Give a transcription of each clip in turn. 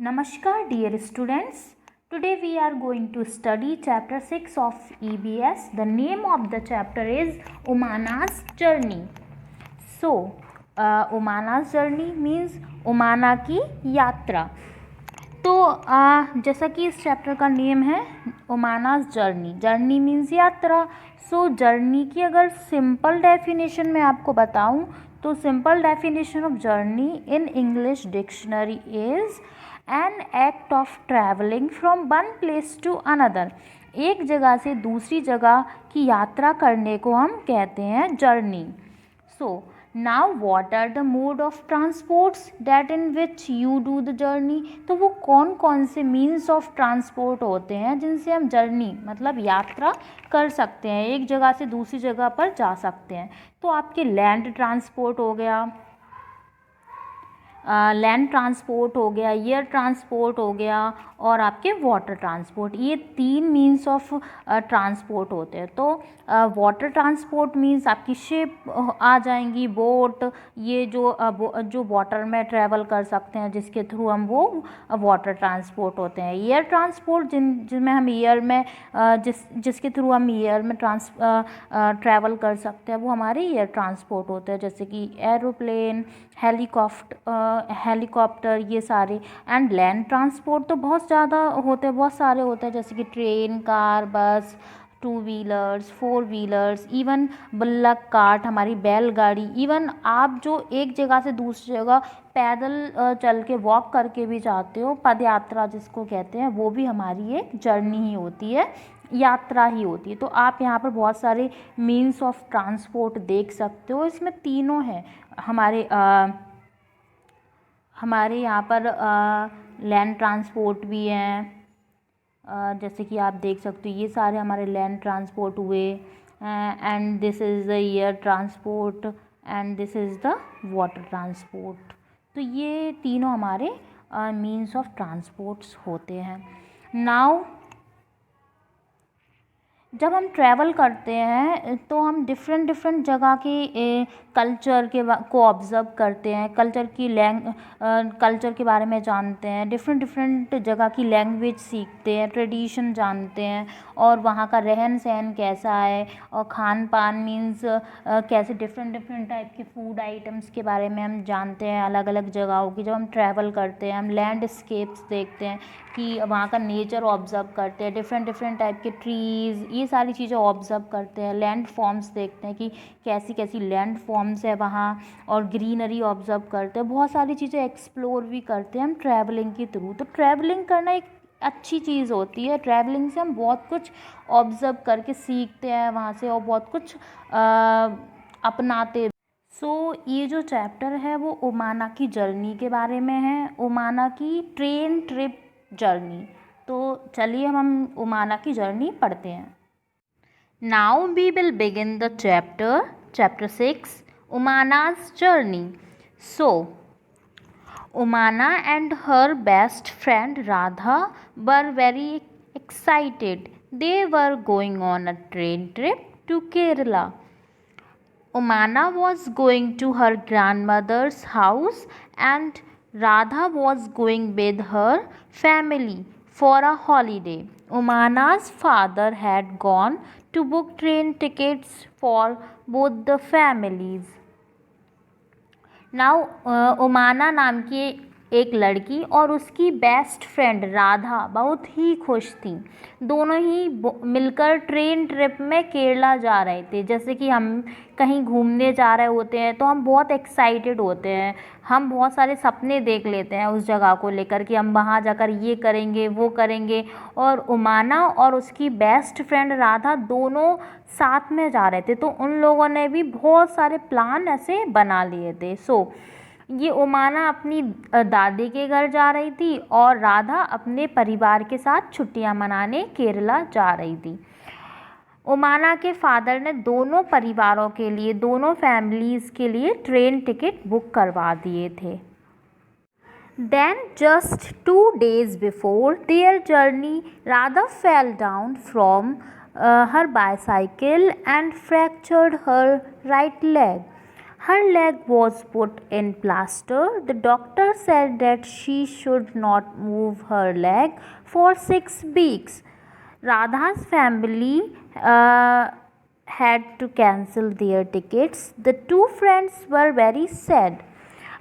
Namaskar dear students. Today we are going to study chapter 6 of EBS. The name of the chapter is Umana's Journey. So, Umana's Journey means उमाना की यात्रा. तो जैसा कि इस chapter का name है उमानास journey. Journey means यात्रा. सो journey की अगर सिंपल डेफिनेशन मैं आपको बताऊं तो simple definition of journey in English dictionary is an act of travelling from one place to another. एक जगह से दूसरी जगह की यात्रा करने को हम कहते हैं journey. So now what are the mode of transports that in which you do the journey. तो वो कौन कौन से मीन्स ऑफ ट्रांसपोर्ट होते हैं जिनसे हम जर्नी मतलब यात्रा कर सकते हैं, एक जगह से दूसरी जगह पर जा सकते हैं. तो आपके लैंड ट्रांसपोर्ट हो गया, लैंड ट्रांसपोर्ट हो गया, एयर ट्रांसपोर्ट हो गया और आपके वाटर ट्रांसपोर्ट. ये तीन मीन्स ऑफ ट्रांसपोर्ट होते हैं. तो वाटर ट्रांसपोर्ट मीन्स आपकी शिप आ जाएंगी, बोट, ये जो वाटर में ट्रैवल कर सकते हैं जिसके थ्रू हम वो वाटर ट्रांसपोर्ट होते हैं. एयर ट्रांसपोर्ट जिनमें हम एयर में जिसके थ्रू हम एयर में ट्रैवल कर सकते हैं वो हमारे एयर ट्रांसपोर्ट होते हैं, जैसे कि एरोप्लेन, हेलीकॉप्टर, ये सारे. एंड लैंड ट्रांसपोर्ट तो बहुत ज़्यादा होते हैं, बहुत सारे होते हैं, जैसे कि ट्रेन, कार, बस, 2 व्हीलर्स, 4 व्हीलर्स, इवन बल्लक कार्ट, हमारी बैलगाड़ी. इवन आप जो एक जगह से दूसरी जगह पैदल चल के वॉक करके भी जाते हो, पद यात्रा जिसको कहते हैं, वो भी हमारी एक जर्नी ही होती है, यात्रा ही होती है. तो आप यहाँ पर बहुत सारे मीन्स ऑफ ट्रांसपोर्ट देख सकते हो. इसमें तीनों हैं हमारे यहाँ पर लैंड ट्रांसपोर्ट भी हैं, जैसे कि आप देख सकते हो ये सारे हमारे लैंड ट्रांसपोर्ट हुए. And this is the air transport and this is the water transport. तो ये तीनों हमारे मीन्स ऑफ ट्रांसपोर्ट्स होते हैं. नाउ जब हम ट्रैवल करते हैं तो हम डिफरेंट जगह के कल्चर को ऑब्ज़र्व करते हैं, कल्चर के बारे में जानते हैं, डिफरेंट जगह की लैंग्वेज सीखते हैं, ट्रेडिशन जानते हैं और वहाँ का रहन सहन कैसा है और खान पान मीन्स कैसे डिफरेंट टाइप के फूड आइटम्स के बारे में हम जानते हैं अलग अलग जगहों की. जब हम ट्रैवल करते हैं हम लैंडस्केप्स देखते हैं कि वहाँ का नेचर ऑब्ज़र्व करते हैं, डिफरेंट टाइप के ट्रीज़, ये सारी चीज़ें ऑब्ज़र्व करते हैं. लैंड फॉर्म्स देखते हैं कि कैसी लैंड फॉर्म्स है वहाँ और ग्रीनरी ऑब्ज़र्व करते हैं. बहुत सारी चीज़ें एक्सप्लोर भी करते हैं हम ट्रैवलिंग के थ्रू. तो ट्रैवलिंग करना एक अच्छी चीज़ होती है. ट्रैवलिंग से हम बहुत कुछ ऑब्ज़र्व करके सीखते हैं वहाँ से और बहुत कुछ अपनाते. सो ये जो चैप्टर है वो उमाना की जर्नी के बारे में है, उमाना की ट्रेन ट्रिप जर्नी. तो चलिए हम उमाना की जर्नी पढ़ते हैं. Now we will begin the chapter 6 उमाना's journey. So Umana and her best friend Radha were very excited. They were going on a train trip to Kerala. Umana was going to her grandmother's house and Radha was going with her family for a holiday. Umana's father had gone to book train tickets for both the families. Now Umana नाम की एक लड़की और उसकी best friend Radha बहुत ही खुश थी. दोनों ही मिलकर ट्रेन ट्रिप में केरला जा रहे थे. जैसे कि हम कहीं घूमने जा रहे होते हैं तो हम बहुत एक्साइटेड होते हैं, हम बहुत सारे सपने देख लेते हैं उस जगह को लेकर कि हम वहाँ जाकर ये करेंगे वो करेंगे. और उमाना और उसकी बेस्ट फ्रेंड राधा दोनों साथ में जा रहे थे तो उन लोगों ने भी बहुत सारे प्लान ऐसे बना लिए थे. सो ये उमाना अपनी दादी के घर जा रही थी और राधा अपने परिवार के साथ छुट्टियां मनाने केरला जा रही थी. उमाना के फादर ने दोनों परिवारों के लिए, दोनों फैमिलीज़ के लिए ट्रेन टिकट बुक करवा दिए थे. Then just 2 days before their journey, Radha fell down from her bicycle and fractured her right leg. Her leg was put in plaster. The doctor said that she should not move her leg for 6 weeks. Radha's family had to cancel their tickets. The two friends were very sad.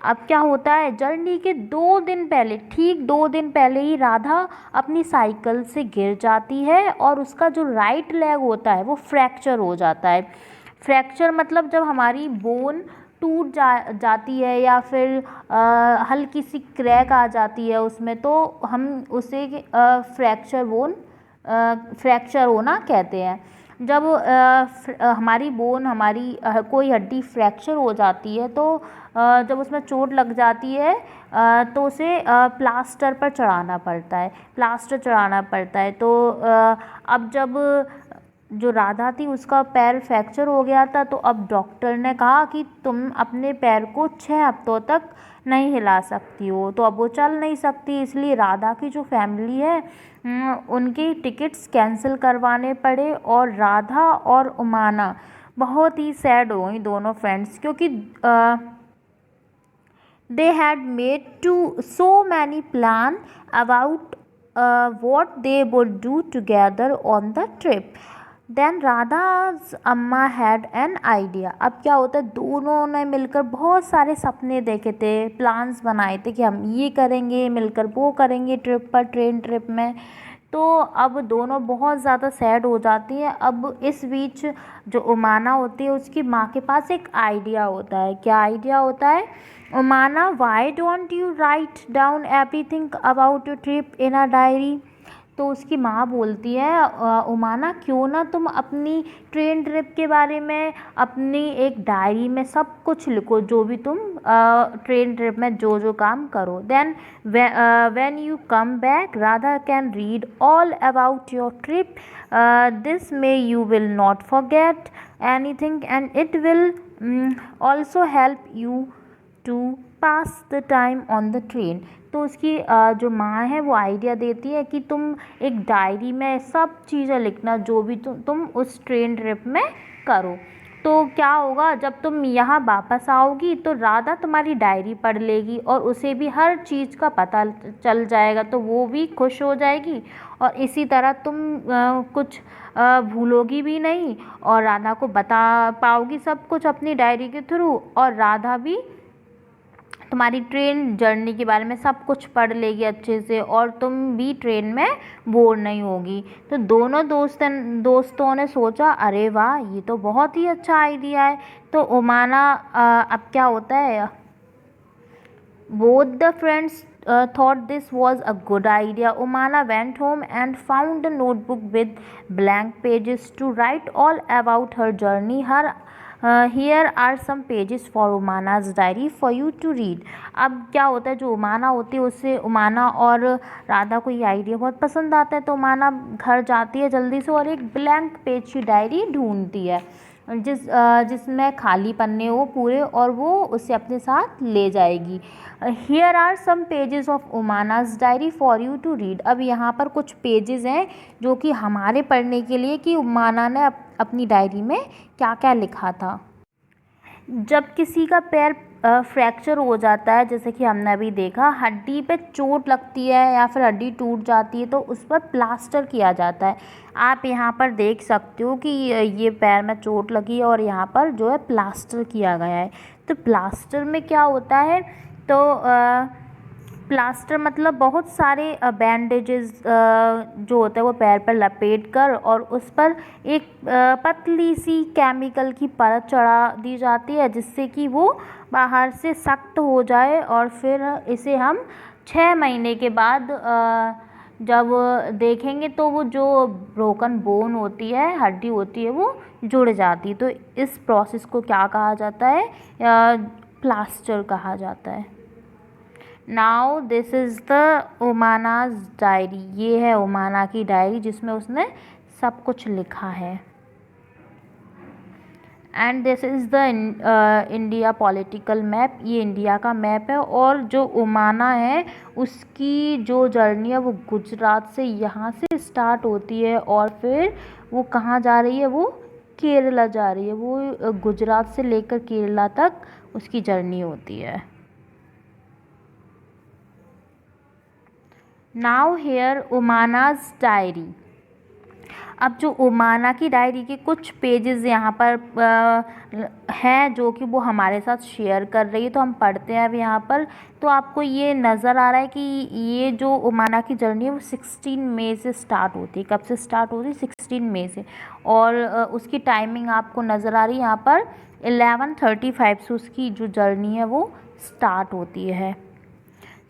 अब क्या होता है, journey के 2 दिन पहले, ठीक 2 दिन पहले ही राधा अपनी साइकिल से गिर जाती है और उसका जो राइट लेग होता है वो फ्रैक्चर हो जाता है। फ्रैक्चर मतलब जब हमारी बोन टूट जाती है या फिर हल्की सी क्रैक आ जाती है उसमें, तो हम उसे फ्रैक्चर होना कहते हैं। जब हमारी बोन, हमारी कोई हड्डी फ्रैक्चर हो जाती है तो जब उसमें चोट लग जाती है तो उसे प्लास्टर पर चढ़ाना पड़ता है, प्लास्टर चढ़ाना पड़ता है। तो अब जब जो राधा थी उसका पैर फ्रैक्चर हो गया था, तो अब डॉक्टर ने कहा कि तुम अपने पैर को 6 हफ्तों तक नहीं हिला सकती हो। तो अब वो चल नहीं सकती, इसलिए राधा की जो फैमिली है उनकी टिकट्स कैंसिल करवाने पड़े और राधा और उमाना बहुत ही सैड हो गई, दोनों फ्रेंड्स, क्योंकि they had made so many plan about what they would do together on the trip. Then Radha's अम्मा had an idea. अब क्या होता है, दोनों ने मिलकर बहुत सारे सपने देखे थे, प्लान्स बनाए थे कि हम ये करेंगे, मिलकर वो करेंगे ट्रिप पर, ट्रेन ट्रिप में। तो अब दोनों बहुत ज़्यादा सैड हो जाती हैं। अब इस बीच जो उमाना होती है उसकी माँ के पास एक आइडिया होता है। क्या आइडिया होता है? Umana, why don't you write down everything about your trip in a diary. तो उसकी माँ बोलती है, उमाना क्यों ना तुम अपनी ट्रेन ट्रिप के बारे में अपनी एक डायरी में सब कुछ लिखो, जो भी तुम ट्रेन ट्रिप में जो जो काम करो। Then when you come back Radha can read all about your trip, this may you will not forget anything and it will also help you to pass the time on the train. तो उसकी जो माँ है वो idea देती है कि तुम एक डायरी में सब चीज़ें लिखना जो भी तुम उस ट्रेन ट्रिप में करो। तो क्या होगा, जब तुम यहाँ वापस आओगी तो राधा तुम्हारी डायरी पढ़ लेगी और उसे भी हर चीज़ का पता चल जाएगा, तो वो भी खुश हो जाएगी और इसी तरह तुम कुछ भूलोगी भी नहीं और राधा को बता पाओगी सब कुछ अपनी डायरी के थ्रू, और राधा भी तुम्हारी ट्रेन जर्नी के बारे में सब कुछ पढ़ लेगी अच्छे से और तुम भी ट्रेन में बोर नहीं होगी। तो दोनों दोस्तों ने सोचा, अरे वाह, ये तो बहुत ही अच्छा आइडिया है। तो उमाना अब क्या होता है, both the friends thought this was a good idea. Umana went home and found a notebook with blank pages to write all about her journey. Here are some pages for Umana's diary for you to read. अब क्या होता है, जो उमाना होती है उससे उमाना और राधा को ये आइडिया बहुत पसंद आता है। तो उमाना घर जाती है जल्दी से और एक ब्लैंक पेज की डायरी ढूंढती है जिसमें खाली पन्ने हो पूरे, और वो उसे अपने साथ ले जाएगी। Here are some pages of Umana's diary for you to read. अब यहाँ पर कुछ पेजेस हैं जो कि हमारे पढ़ने के लिए कि उमाना ने अपनी डायरी में क्या क्या लिखा था। जब किसी का पैर फ्रैक्चर हो जाता है, जैसे कि हमने अभी देखा, हड्डी पे चोट लगती है या फिर हड्डी टूट जाती है तो उस पर प्लास्टर किया जाता है। आप यहाँ पर देख सकते हो कि ये पैर में चोट लगी है और यहाँ पर जो है प्लास्टर किया गया है। तो प्लास्टर में क्या होता है, तो प्लास्टर मतलब बहुत सारे बैंडेजेस जो होता है वो पैर पर लपेट कर और उस पर एक पतली सी केमिकल की परत चढ़ा दी जाती है जिससे कि वो बाहर से सख्त हो जाए, और फिर इसे हम 6 महीने के बाद जब देखेंगे तो वो जो ब्रोकन बोन होती है, हड्डी होती है, वो जुड़ जाती है। तो इस प्रोसेस को क्या कहा जाता है, प्लास्टर कहा जाता है। Now this is the Umana's diary. ये है उमाना की डायरी जिसमें उसने सब कुछ लिखा है। And this is the India political map. ये इंडिया का मैप है, और जो उमाना है उसकी जो जर्नी है वो गुजरात से यहाँ से स्टार्ट होती है और फिर वो कहाँ जा रही है, वो केरला जा रही है, वो गुजरात से लेकर केरला तक उसकी जर्नी होती है। Now here Umana's diary. अब जो उमाना की डायरी के कुछ पेजेस यहाँ पर हैं जो कि वो हमारे साथ शेयर कर रही है, तो हम पढ़ते हैं अब यहाँ पर। तो आपको ये नज़र आ रहा है कि ये जो उमाना की जर्नी है वो 16 मई से स्टार्ट होती है। कब से स्टार्ट होती है? 16 मई से। और उसकी टाइमिंग आपको नज़र आ रही है यहाँ पर 11:35 से उसकी जो जर्नी है वो स्टार्ट होती है।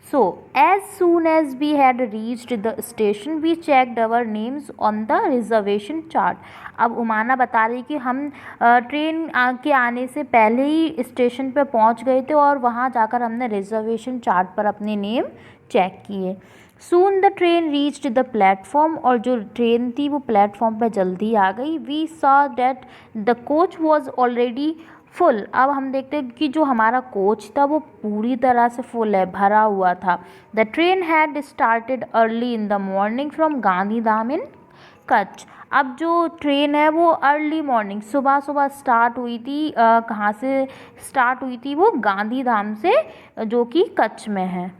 So, as soon as we had reached the station, we checked our names on the reservation chart. अब उमाना बता रही कि हम ट्रेन के आने से पहले ही स्टेशन पर पहुंच गए थे और वहां जाकर हमने रिजर्वेशन चार्ट पर अपने नेम चेक किए। Soon the train reached the platform, और जो ट्रेन थी वो प्लेटफॉर्म पर जल्दी आ गई। We saw that the coach was already full. अब हम देखते हैं कि जो हमारा कोच था वो पूरी तरह से फुल है, भरा हुआ था। The train had started early in the morning from Gandhidham in Kutch. अब जो ट्रेन है वो अर्ली मॉर्निंग सुबह सुबह स्टार्ट हुई थी। कहाँ से स्टार्ट हुई थी? वो गांधीधाम से, जो कि कच्छ में है।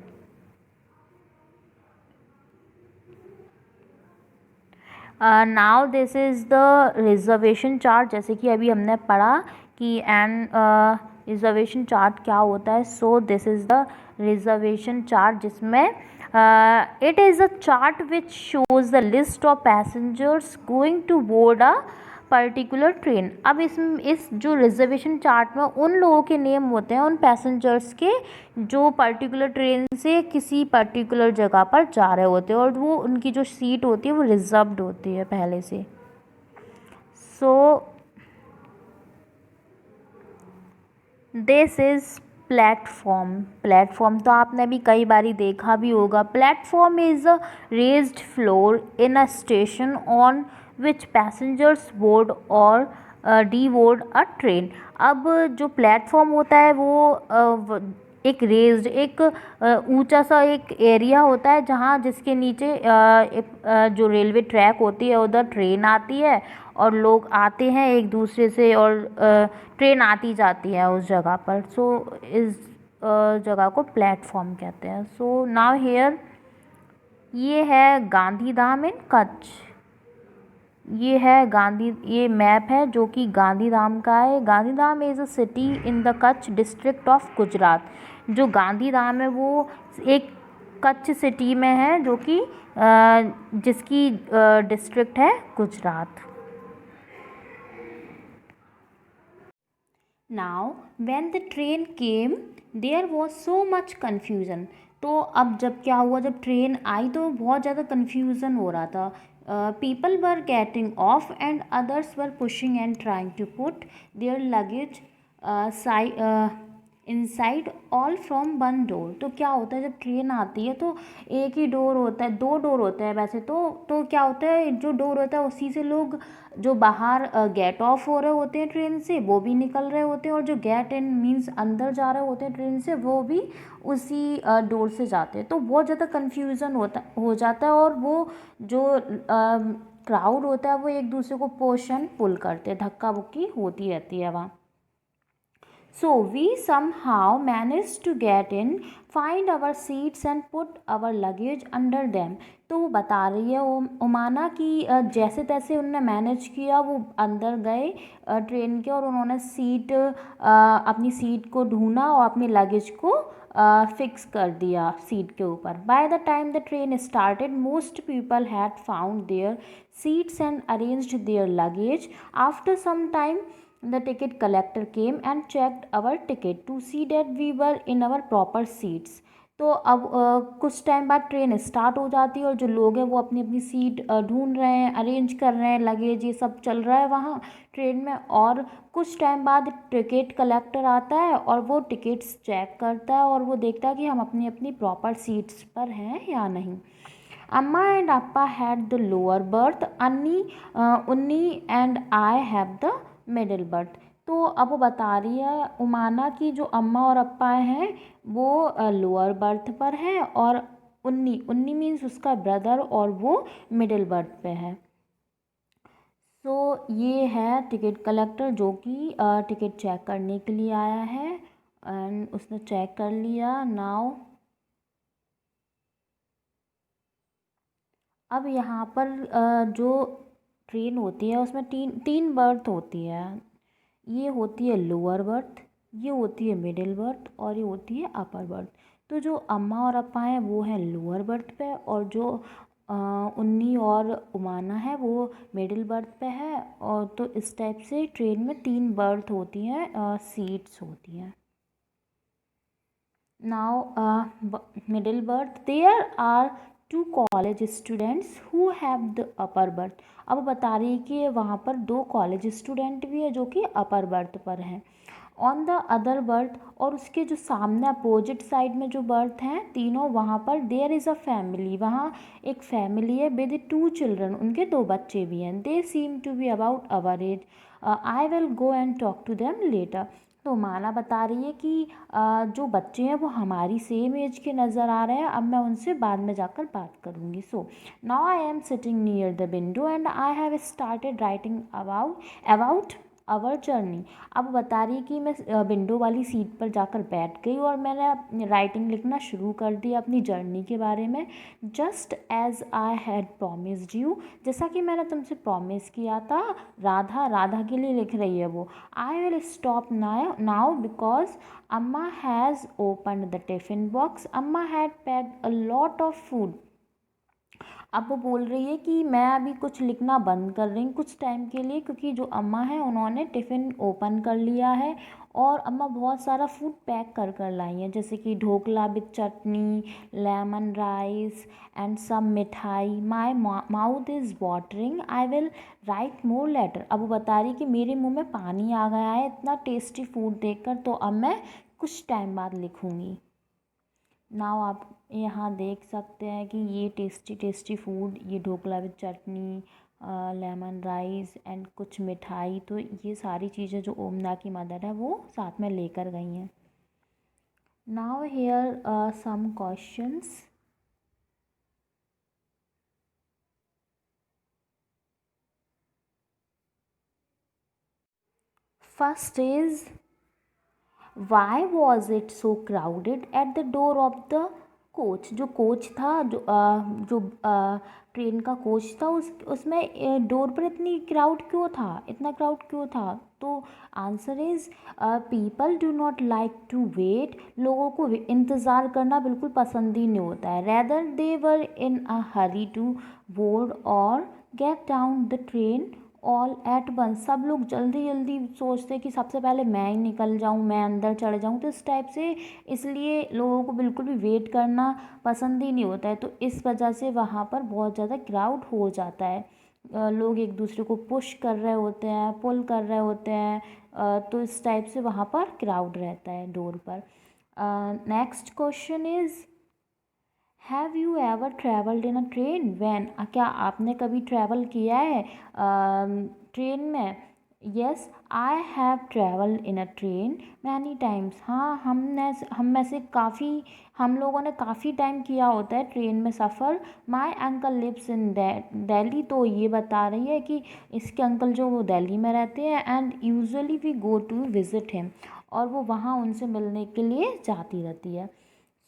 Now this is the reservation chart. जैसे कि अभी हमने पढ़ा कि एन रिजर्वेशन चार्ट क्या होता है। So this is the reservation chart, जिसमें it is a chart which shows the list of passengers going to board a particular train. अब इस जो रिजर्वेशन चार्ट में उन लोगों के नेम होते हैं, उन पैसेंजर्स के जो पर्टिकुलर ट्रेन से किसी पर्टिकुलर जगह पर जा रहे होते हैं, और वो उनकी जो सीट होती है वो रिजर्व्ड होती है पहले से। सो दिस इज़ प्लेटफॉर्म। प्लेटफॉर्म तो आपने अभी कई बारी देखा भी होगा। Platform is a raised floor in a station on which passengers board और डी बोर्ड अ ट्रेन। अब जो प्लेटफॉर्म होता है वो एक रेज्ड, एक ऊंचा सा एक एरिया होता है जहाँ जिसके नीचे जो रेलवे ट्रैक होती है उधर ट्रेन आती है और लोग आते हैं एक दूसरे से, और ट्रेन आती जाती है उस जगह पर। सो इस जगह को प्लेटफॉर्म कहते हैं। सो नाउ हेयर ये है गांधीधाम इन कच्छ। ये मैप है जो कि गांधीधाम का है। Gandhidham is a city in the Kutch district of Gujarat. जो गांधीधाम है वो एक कच्छ सिटी में है, जो कि जिसकी डिस्ट्रिक्ट है Gujarat. Now when the train came there was so much confusion. तो अब जब क्या हुआ, जब ट्रेन आई तो बहुत ज़्यादा कन्फ्यूज़न हो रहा था। People were getting off and others were pushing and trying to put their luggage inside all from one door. तो क्या होता है जब ट्रेन आती है तो एक ही डोर होता है, दो डोर होते हैं वैसे तो क्या होता है, जो डोर होता है उसी से लोग जो बाहर गेट ऑफ हो रहे होते हैं ट्रेन से वो भी निकल रहे होते हैं, और जो गेट इन मीन्स अंदर जा रहे होते हैं ट्रेन से वो भी उसी डोर से जाते हैं। तो बहुत ज़्यादा कन्फ्यूज़न हो जाता है, और वो जो क्राउड होता है वो एक दूसरे को पुश एंड पुल करते हैं, धक्का बुक्की होती रहती है वहाँ। So we somehow managed to get in, find our seats and put our luggage under them. तो वो बता रही है उमाना कि जैसे तैसे उन्होंने मैनेज किया, वो अंदर गए ट्रेन के और उन्होंने अपनी सीट को ढूंढा और अपने लगेज को फिक्स कर दिया सीट के ऊपर। By the time the train started most people had found their seats and arranged their luggage. After some time the ticket collector came and checked our ticket to see that we were in our proper seats. तो अब कुछ time बाद train start हो जाती है और जो लोग हैं वो अपनी अपनी सीट ढूंढ रहे हैं, अरेंज कर रहे हैं, लगेज ये सब चल रहा है वहाँ ट्रेन में। और कुछ टाइम बाद टिकट कलेक्टर आता है और वो टिकट्स चेक करता है और वो देखता है कि हम अपनी अपनी प्रॉपर सीट्स पर हैं या नहीं। Amma and Appa had the lower berth, Unni and I have the middle berth. तो अब वो बता रही है उमाना की जो अम्मा और अप्पा हैं वो लोअर बर्थ पर है, और उन्नी मीन्स उसका ब्रदर, और वो मिडिल बर्थ पे है। सो ये है टिकट कलेक्टर जो कि टिकट चेक करने के लिए आया है एंड उसने चेक कर लिया। नाउ अब यहाँ पर जो ट्रेन होती है उसमें तीन तीन बर्थ होती है। ये होती है लोअर बर्थ, ये होती है मिडिल बर्थ और ये होती है अपर बर्थ। तो जो अम्मा और अपा हैं वो हैं लोअर बर्थ पे और जो उन्नी और उमाना है वो मिडिल बर्थ पे है। और तो इस टाइप से ट्रेन में तीन बर्थ होती हैं, सीट्स होती हैं। Now, middle berth, there are two college students who have the upper berth. अब बता रही है कि वहाँ पर दो कॉलेज स्टूडेंट भी है जो कि अपर बर्थ पर हैं। ऑन द अदर बर्थ, और उसके जो सामने अपोजिट साइड में जो बर्थ हैं तीनों, वहाँ पर देयर इज़ अ फैमिली, वहाँ एक फैमिली है विद टू चिल्ड्रन, उनके दो बच्चे भी हैं। They seem to be about our age, I will go and talk to them later. तो माला बता रही है कि जो बच्चे हैं वो हमारी सेम एज के नज़र आ रहे हैं, अब मैं उनसे बाद में जाकर बात करूँगी। So now I am sitting near the window and I have started writing about our journey. अब बता रही कि मैं विंडो वाली सीट पर जाकर बैठ गई और मैंने राइटिंग लिखना शुरू कर दी अपनी जर्नी के बारे में। Just as I had promised you, जैसा कि मैंने तुमसे प्रॉमिस किया था। राधा, राधा के लिए लिख रही है वो। I will stop now because Amma has opened the tiffin box, Amma had packed a lot of food. अब वो बोल रही है कि मैं अभी कुछ लिखना बंद कर रही हूँ कुछ टाइम के लिए, क्योंकि जो अम्मा है उन्होंने टिफ़िन ओपन कर लिया है और अम्मा बहुत सारा फूड पैक कर कर लाई हैं, जैसे कि dhokla with chutney, lemon rice and some mithai. My mouth is watering, I will write more later. अब वो बता रही कि मेरे मुंह में पानी आ गया है इतना टेस्टी फूड देखकर, तो अब मैं कुछ टाइम बाद लिखूँगी। नाउ आप यहाँ देख सकते हैं कि ये टेस्टी टेस्टी फूड, ये dhokla with chutney, lemon rice and कुछ मिठाई, तो ये सारी चीज़ें जो ओमना की मदर है वो साथ में लेकर गई हैं। Now here some questions. First is why was it so crowded at the door of the coach. जो कोच था, जो ट्रेन का कोच था, उसमें डोर पर इतनी क्राउड क्यों था, इतना क्राउड क्यों था? तो answer is people do not like to wait, लोगों को इंतज़ार करना बिल्कुल पसंद ही नहीं होता है। Rather they were in a hurry to board और get down the train all at once, सब लोग जल्दी जल्दी सोचते हैं कि सबसे पहले मैं ही निकल जाऊं, मैं अंदर चढ़ जाऊं, तो इस टाइप से इसलिए लोगों को बिल्कुल भी वेट करना पसंद ही नहीं होता है। तो इस वजह से वहाँ पर बहुत ज़्यादा क्राउड हो जाता है, लोग एक दूसरे को पुश कर रहे होते हैं, पुल कर रहे होते हैं, तो इस टाइप से वहाँ पर क्राउड रहता है डोर पर। Next question is have you ever travelled in a train van, क्या आपने कभी ट्रैवल किया है ट्रेन में? Yes I have travelled in a train many times, हाँ हम में से हम लोगों ने काफ़ी टाइम किया होता है ट्रेन में सफ़र। My uncle lives in Delhi, तो ये बता रही है कि इसके अंकल जो वो दिल्ली में रहते हैं and usually we go to visit him, और वो वहाँ उनसे मिलने के लिए जाती रहती है।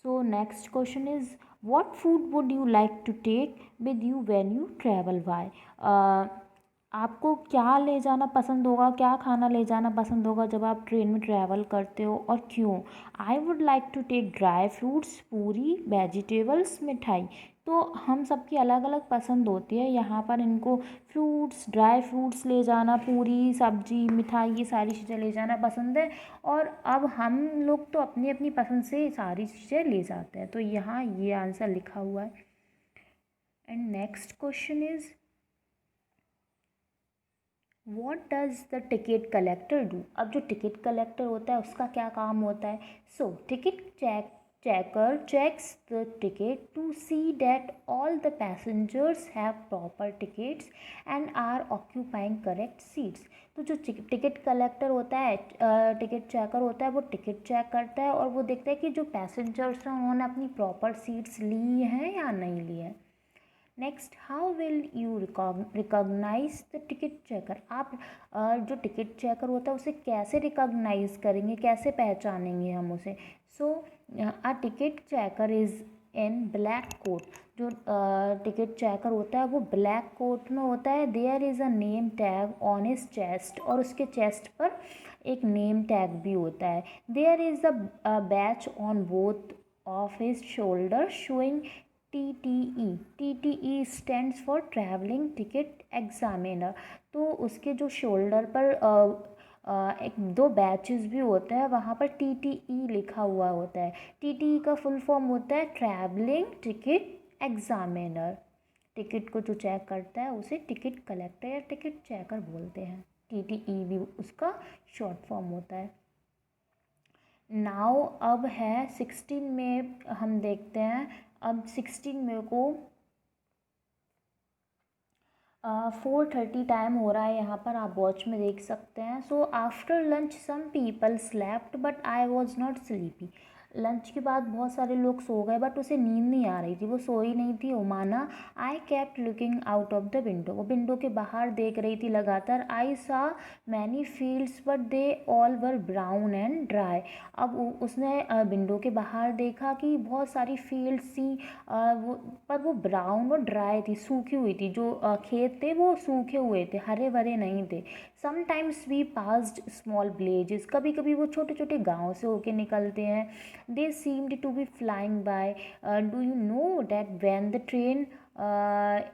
So next question is what food would you like to take with you when you travel? Why? आपको क्या ले जाना पसंद होगा, क्या खाना ले जाना पसंद होगा जब आप ट्रेन में ट्रैवल करते हो और क्यों? I would like to take dry fruits, puri, vegetables, mithai. तो हम सबकी अलग अलग पसंद होती है, यहाँ पर इनको फ्रूट्स, ड्राई फ्रूट्स ले जाना, पूरी सब्जी, मिठाई, ये सारी चीज़ें ले जाना पसंद है। और अब हम लोग तो अपनी अपनी पसंद से सारी चीज़ें ले जाते हैं, तो यहाँ ये आंसर लिखा हुआ है। And next question is what does the ticket collector do. अब जो टिकट कलेक्टर होता है उसका क्या काम होता है? सो ticket checker checks the ticket to see that all the passengers have proper tickets and are occupying correct seats। तो जो टिकट कलेक्टर होता है, टिकट चेकर होता है, वो टिकट चेक करता है और वो देखता है कि जो पैसेंजर्स हैं उन्होंने अपनी प्रॉपर सीट्स ली हैं या नहीं ली हैं। Next, how will you recognise the ticket checker? आप जो टिकट चेकर होता है उसे कैसे रिकॉग्नाइज करेंगे, कैसे पहचानेंगे हम उसे? So a ticket checker is in black coat. जो टिकट चेकर होता है वो ब्लैक कोट में होता है। There is a name tag on his chest, और उसके चेस्ट पर एक नेम टैग भी होता है। There is a batch on both of his shoulder showing TTE। TTE stands for travelling ticket examiner. तो उसके जो शोल्डर पर एक दो बैचेस भी होते हैं, वहाँ पर TTE लिखा हुआ होता है। TTE का फुल फॉर्म होता है ट्रैवलिंग टिकट एग्जामिनर। टिकट को जो चेक करता है उसे टिकट कलेक्टर या टिकट चेकर बोलते हैं। TTE भी उसका शॉर्ट फॉर्म होता है। नाउ अब है 16 में, हम देखते हैं अब 16 में को 4:30 टाइम हो रहा है, यहाँ पर आप वॉच में देख सकते हैं। So after lunch some people slept but I was not sleepy. Lunch के बाद बहुत सारे लोग सो गए बट उसे नींद नहीं आ रही थी, वो सोई नहीं थी Umana. I kept looking out of the window, वो विंडो के बाहर देख रही थी लगातार। I saw many fields but they all were brown and dry. अब उसने विंडो के बाहर देखा कि बहुत सारी फील्ड्स थी, पर वो ब्राउन और ड्राई थी, सूखी हुई थी। जो खेत थे वो सूखे हुए थे, हरे भरे नहीं थे। Sometimes we passed small villages, कभी कभी वो छोटे छोटे गाँव से होके निकलते हैं। They seemed to be flying by. Do you know that when the train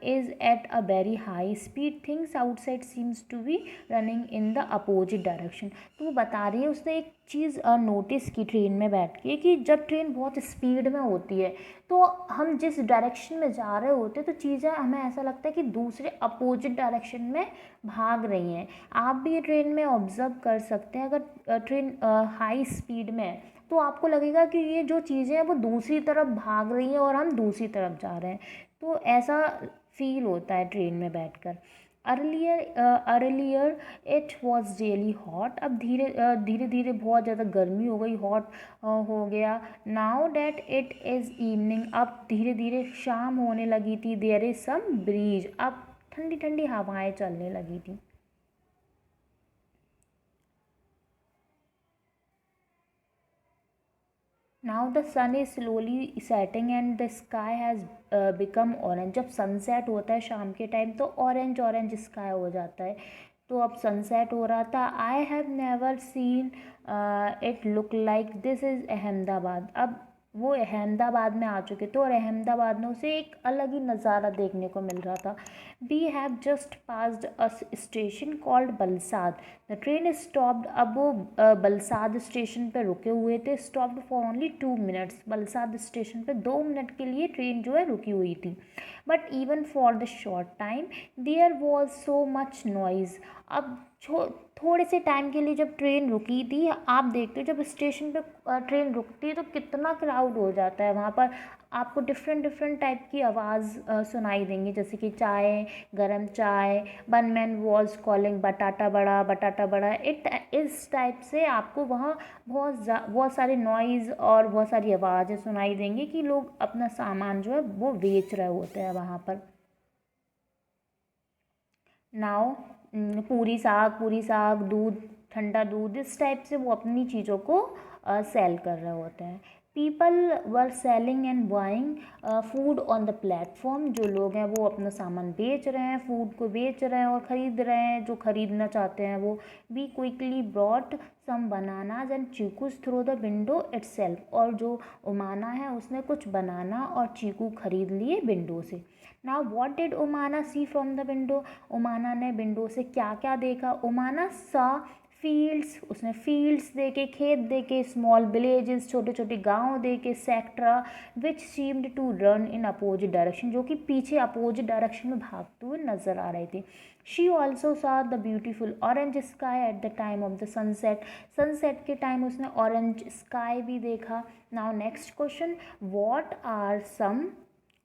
is at a very high speed, things outside seems to be running in the opposite direction। तो वो बता रही है, उसने एक चीज़ नोटिस की ट्रेन में बैठ के कि जब ट्रेन बहुत स्पीड में होती है तो हम जिस डायरेक्शन में जा रहे होते हैं तो चीज़ें हमें ऐसा लगता है कि दूसरे अपोजिट डायरेक्शन में भाग रही हैं। आप भी ये ट्रेन में ऑब्जर्व कर सकते हैं, अगर ट्रेन हाई स्पीड में है तो आपको लगेगा कि ये जो चीज़ें हैं वो दूसरी तरफ भाग रही हैं और हम दूसरी तरफ जा रहे हैं। तो ऐसा फील होता है ट्रेन में बैठकर। Earlier it was really hot, अब धीरे धीरे बहुत ज़्यादा गर्मी हो गई, हॉट हो गया। Now that it is evening, अब धीरे धीरे शाम होने लगी थी। देयर इज़ सम ब्रीज, अब ठंडी ठंडी हवाएं चलने लगी थी। Now the sun is slowly setting and the sky has become orange. जब सनसेट होता है शाम के टाइम तो ऑरेंज ऑरेंज स्काई हो जाता है। तो अब सनसेट हो रहा था। I have never seen it look like this is Ahmedabad. अब वो अहमदाबाद में आ चुके थे और अहमदाबाद में उसे एक अलग ही नज़ारा देखने को मिल रहा था। We have just passed a station called Balsad, the train stopped. अब वो बलसाद स्टेशन पे रुके हुए थे। Stopped for only 2 minutes, Balsad station पे 2 मिनट के लिए ट्रेन जो है रुकी हुई थी। But even for the short time there was so much noise. अब थोड़े से टाइम के लिए जब ट्रेन रुकी थी, आप देखते हो जब स्टेशन पे ट्रेन रुकती है तो कितना क्राउड हो जाता है वहाँ पर। आपको डिफरेंट डिफरेंट टाइप की आवाज़ सुनाई देंगी, जैसे कि चाय, गरम चाय, वन मैन वॉज कॉलिंग बटाटा बड़ा, बटाटा बड़ा। इस टाइप से आपको वहाँ बहुत सारे नॉइज़ और बहुत सारी आवाज़ें सुनाई देंगी कि लोग अपना सामान जो है वो बेच रहे होते हैं वहाँ पर। नाव पूरी साग दूध, ठंडा दूध, इस टाइप से वो अपनी चीज़ों को सेल कर रहे होते हैं। People were selling and buying food on the platform. जो लोग हैं वो अपना सामान बेच रहे हैं, फूड को बेच रहे हैं और ख़रीद रहे हैं जो ख़रीदना चाहते हैं वो। We quickly brought some bananas and chikoos through the window itself. और जो उमाना है उसने कुछ बनाना और चीकू खरीद लिए विंडो से। Now what did Umana see from the window? Umana ने विंडो से क्या क्या देखा? उमाना सा फील्ड्स, उसने फील्ड्स देखे, खेत देखे, स्मॉल विलेजेस, छोटे छोटे गांव देखे, सेक्ट्रा which seemed to run in opposite direction, जो कि पीछे अपोजिट डायरेक्शन में भागते हुए नजर आ रहे थे। She also saw the beautiful orange sky at the time of the sunset, sunset के टाइम उसने ऑरेंज स्काई भी देखा। Now next question, what are some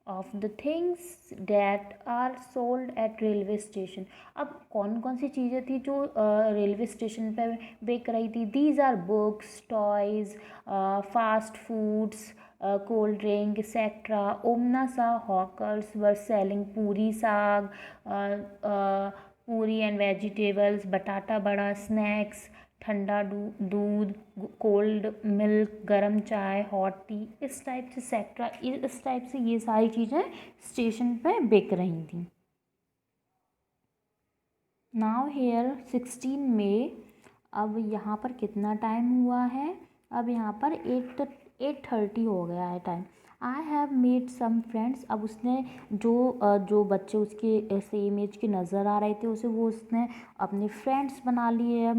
of the things that are sold at railway station? अब कौन कौन सी चीज़ें थी जो रेलवे स्टेशन पर बिक रही थी? These are books, toys, fast foods, cold drink, etc. Omnasa hawkers were selling puri saag, puri and vegetables, batata bada, snacks, ठंडा दूध, कोल्ड मिल्क, गरम चाय, हॉट टी, इस टाइप से सेक्ट्रा, इस टाइप से ये सारी चीज़ें स्टेशन पे बिक रही थी. नाउ हेयर 16 मई. अब यहाँ पर कितना टाइम हुआ है? अब यहाँ पर 8:30 हो गया है time. I have made some friends. अब उसने जो बच्चे उसके सेम एज के नज़र आ रहे थे उसने अपने फ्रेंड्स बना लिए.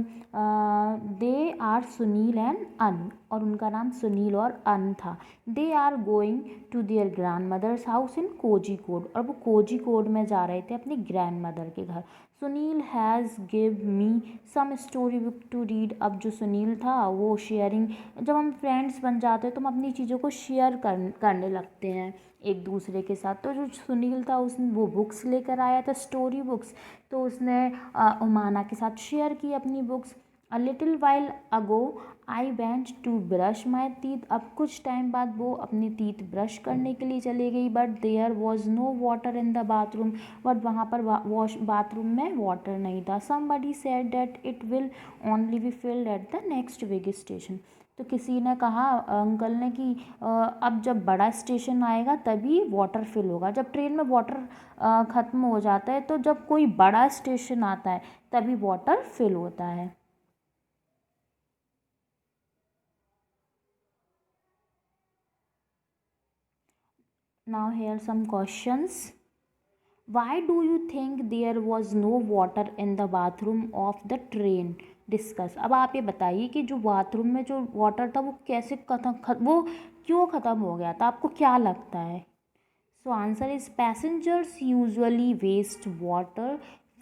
They are Sunil and Ann, और उनका नाम सुनील और अन था. They are going to their grandmother's house in Kozhikode, और वो कोझीकोड में जा रहे थे अपनी ग्रैंड मदर के घर. Sunil has give me some story book to read. अब जो सुनील था वो शेयरिंग, जब हम फ्रेंड्स बन जाते हैं तो हम अपनी चीज़ों को शेयर करने लगते हैं एक दूसरे के साथ. तो जो सुनील था उसने वो बुक्स लेकर आया था, स्टोरी बुक्स. तो उसने उमाना के साथ शेयर की अपनी books. A little while ago I went to brush my teeth. अब कुछ टाइम बाद वो अपनी टीथ ब्रश करने के लिए चली गई. But there was no water in the bathroom. But वहाँ पर बाथरूम में वाटर नहीं था. Somebody said that it will only be filled at the next big station. तो किसी ने कहा, अंकल ने, कि अब जब बड़ा स्टेशन आएगा तभी वाटर फिल होगा. जब ट्रेन में वाटर ख़त्म हो जाता है तो जब कोई बड़ा स्टेशन आता है तभी वाटर फिल होता है. Now here some questions. Why do you think there was no water in the bathroom of the train? Discuss. अब आप ये बताइए कि जो बाथरूम में जो वाटर था वो कैसे वो क्यों ख़त्म हो गया था, आपको क्या लगता है? So answer is passengers usually waste water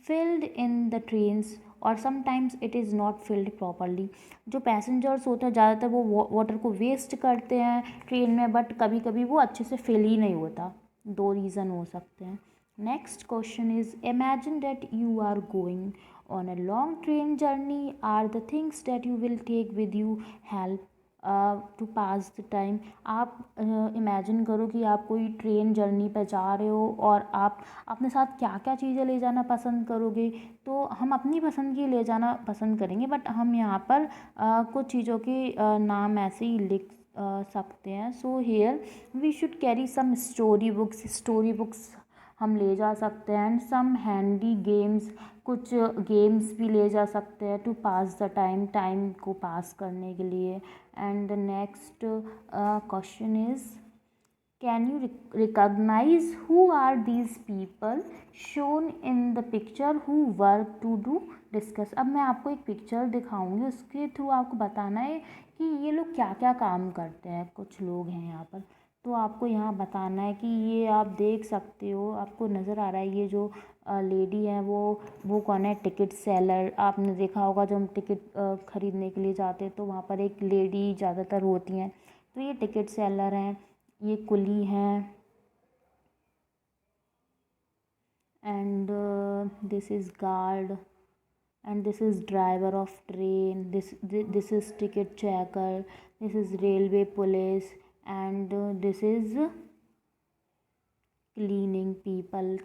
filled in the trains और sometimes it is not filled properly. जो पैसेंजर्स होते हैं ज़्यादातर वो वाटर को वेस्ट करते हैं ट्रेन में, बट कभी कभी वो अच्छे से फिल ही नहीं होता. 2 रीज़न हो सकते हैं. Next question is, imagine that you are going on a long train journey. Are the things that you will take with you help to pass the time. आप इमेजिन करो कि आप कोई ट्रेन जर्नी पर जा रहे हो और आप अपने साथ क्या क्या चीज़ें ले जाना पसंद करोगे. तो हम अपनी पसंद की ले जाना पसंद करेंगे, बट हम यहाँ पर कुछ चीज़ों के नाम ऐसे ही लिख सकते हैं. So here we should carry some story books हम ले जा सकते हैं. एंड सम हैंडी गेम्स, कुछ गेम्स भी ले जा सकते हैं टू पास द टाइम को पास करने के लिए. And the next question is, can you recognise who are these people shown in the picture who work to do. Discuss. अब मैं आपको एक पिक्चर दिखाऊंगी, उसके थ्रू आपको बताना है कि ये लोग क्या क्या काम करते हैं. कुछ लोग हैं यहाँ पर, तो आपको यहाँ बताना है कि ये आप देख सकते हो, आपको नज़र आ रहा है ये जो लेडी है वो कौन है? Ticket seller. आपने देखा होगा जब हम टिकट ख़रीदने के लिए जाते हैं तो वहाँ पर एक लेडी ज़्यादातर होती हैं, तो ये टिकट सेलर हैं. ये कुली हैं. And this is guard, and this is driver of train. This is ticket checker. This is railway police, and this is cleaning people.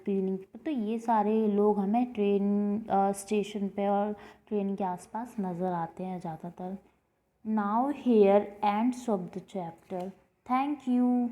तो ये सारे लोग हमें ट्रेन स्टेशन पे और ट्रेन के आसपास नज़र आते हैं ज़्यादातर. Now here ends of the chapter. Thank you.